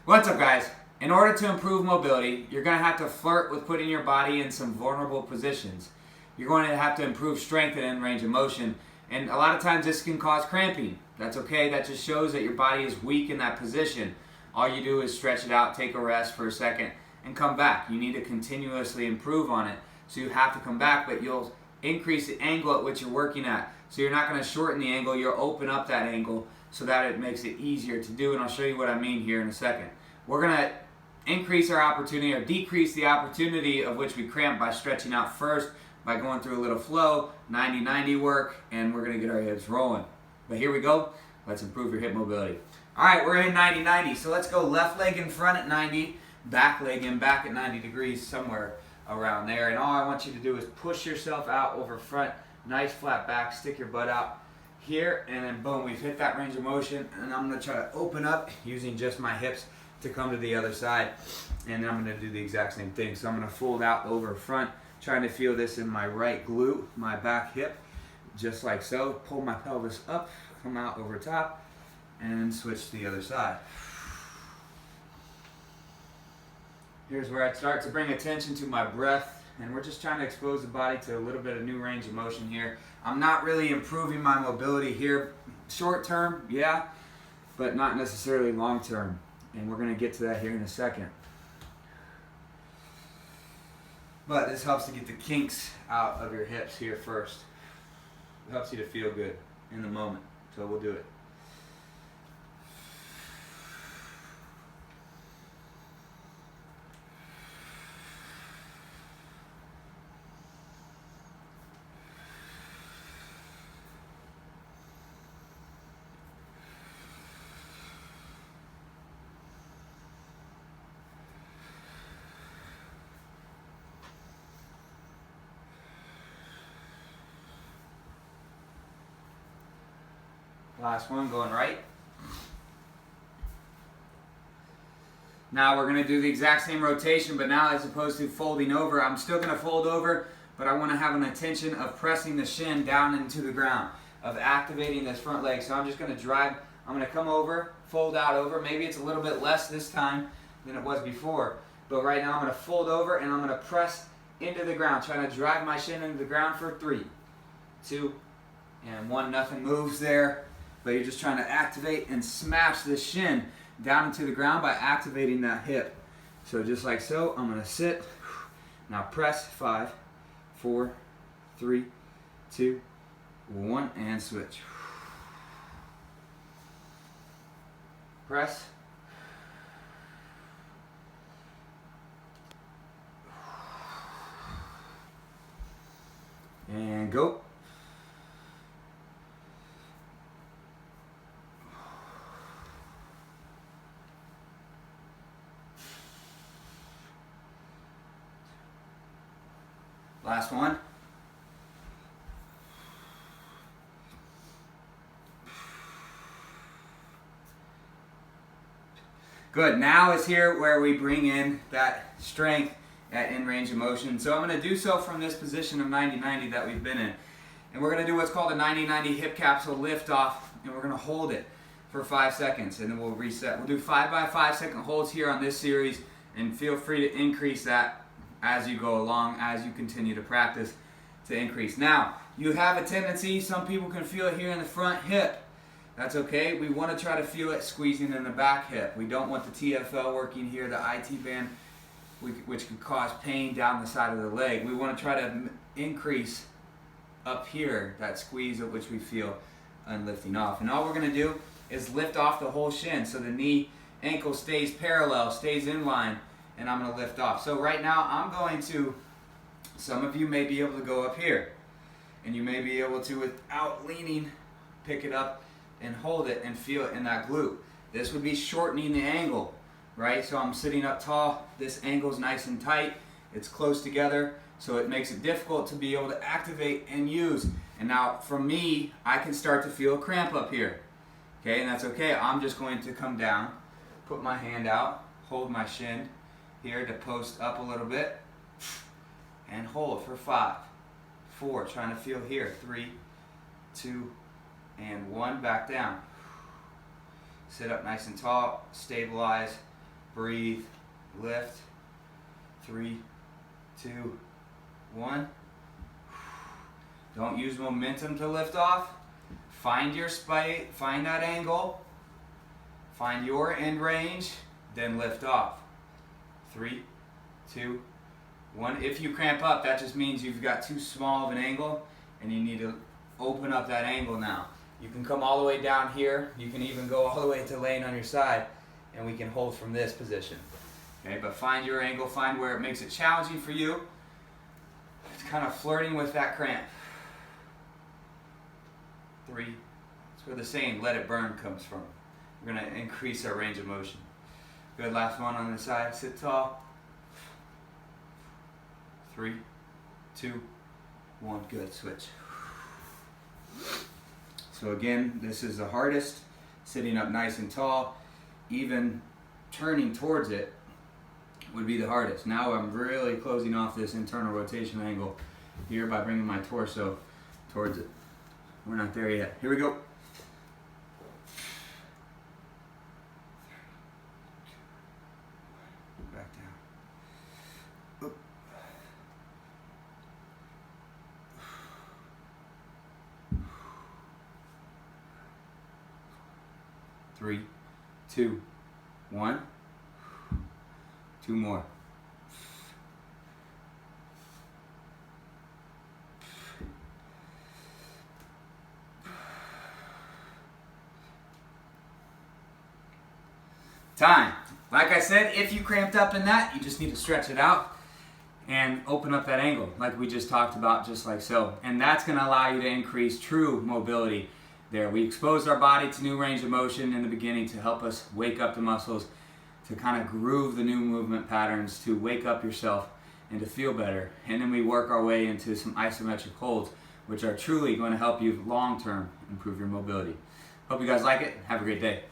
What's up, guys? In order to improve mobility, you're going to have to flirt with putting your body in some vulnerable positions. You're going to have to improve strength and end range of motion, and a lot of times this can cause cramping. That's okay. That just shows that your body is weak in that position. All you do is stretch it out, take a rest for a second, and come back. You need to continuously improve on it. So you have to come back, but you'll increase the angle at which you're working at. So you're not going to shorten the angle, you'll open up that angle so that it makes it easier to do, and I'll show you what I mean here in a second. We're going to increase our opportunity or decrease the opportunity of which we cramp by stretching out first, by going through a little flow, 90-90 work, and we're going to get our hips rolling. But here we go. Let's improve your hip mobility. All right, we're in 90-90, so let's go left leg in front at 90, back leg in back at 90 degrees, somewhere around there. And all I want you to do is push yourself out over front, nice flat back, stick your butt out here, and then boom, we've hit that range of motion. And I'm going to try to open up using just my hips to come to the other side, and then I'm going to do the exact same thing. So I'm going to fold out over front, trying to feel this in my right glute, my back hip, just like so. Pull my pelvis up, come out over top, and switch to the other side. Here's where I start to bring attention to my breath, and we're just trying to expose the body to a little bit of new range of motion here. I'm not really improving my mobility here. Short term, yeah, but not necessarily long term. And we're going to get to that here in a second. But this helps to get the kinks out of your hips here first. It helps you to feel good in the moment. So we'll do it. Last one, going right. Now we're going to do the exact same rotation, but now as opposed to folding over, I'm still going to fold over, but I want to have an intention of pressing the shin down into the ground, of activating this front leg. So I'm just going to drive, I'm going to come over, fold out over. Maybe it's a little bit less this time than it was before, but right now I'm going to fold over and I'm going to press into the ground, trying to drive my shin into the ground for 3, 2, and 1. Nothing moves there. But you're just trying to activate and smash the shin down into the ground by activating that hip. So just like so, I'm going to sit. Now press 5, 4, 3, 2, 1, and switch. Press. And go. Last one. Good. Now is here where we bring in that strength at in range of motion. So I'm going to do so from this position of 90-90 that we've been in. And we're going to do what's called a 90-90 hip capsule lift off, and we're going to hold it for 5 seconds, and then we'll reset. We'll do 5 by 5 second holds here on this series, and feel free to increase that as you go along, as you continue to practice, to increase. Now, you have a tendency, some people can feel it here in the front hip. That's okay. We want to try to feel it squeezing in the back hip. We don't want the TFL working here, the IT band, which can cause pain down the side of the leg. We want to try to increase up here, that squeeze of which we feel on lifting off. And all we're going to do is lift off the whole shin so the knee ankle stays parallel, stays in line, and I'm going to lift off. So right now I'm going to, some of you may be able to go up here, and you may be able to, without leaning, pick it up and hold it and feel it in that glute. This would be shortening the angle, right? So I'm sitting up tall, this angle's nice and tight, it's close together, so it makes it difficult to be able to activate and use. And now for me, I can start to feel a cramp up here, okay? And that's okay. I'm just going to come down, put my hand out, hold my shin here to post up a little bit, and hold for 5, 4, trying to feel here, 3, 2, and 1, back down. Sit up nice and tall, stabilize, breathe, lift. 3, 2, 1. Don't use momentum to lift off. Find your spike, find that angle, find your end range, then lift off. 3, 2, 1. If you cramp up, that just means you've got too small of an angle and you need to open up that angle now. You can come all the way down here. You can even go all the way to laying on your side, and we can hold from this position. Okay, but find your angle, find where it makes it challenging for you. It's kind of flirting with that cramp. 3. That's where the saying "let it burn" comes from. We're going to increase our range of motion. Good, last one on the side. Sit tall. 3, 2, 1. Good, switch. So again, this is the hardest. Sitting up nice and tall, even turning towards it would be the hardest. Now I'm really closing off this internal rotation angle here by bringing my torso towards it. We're not there yet. Here we go. Back down. Up. 3, 2, 1. 2 more. Time. Like I said, if you cramped up in that, you just need to stretch it out and open up that angle like we just talked about, just like so. And that's going to allow you to increase true mobility there. We exposed our body to new range of motion in the beginning to help us wake up the muscles, to kind of groove the new movement patterns, to wake up yourself and to feel better. And then we work our way into some isometric holds, which are truly going to help you long-term improve your mobility. Hope you guys like it. Have a great day.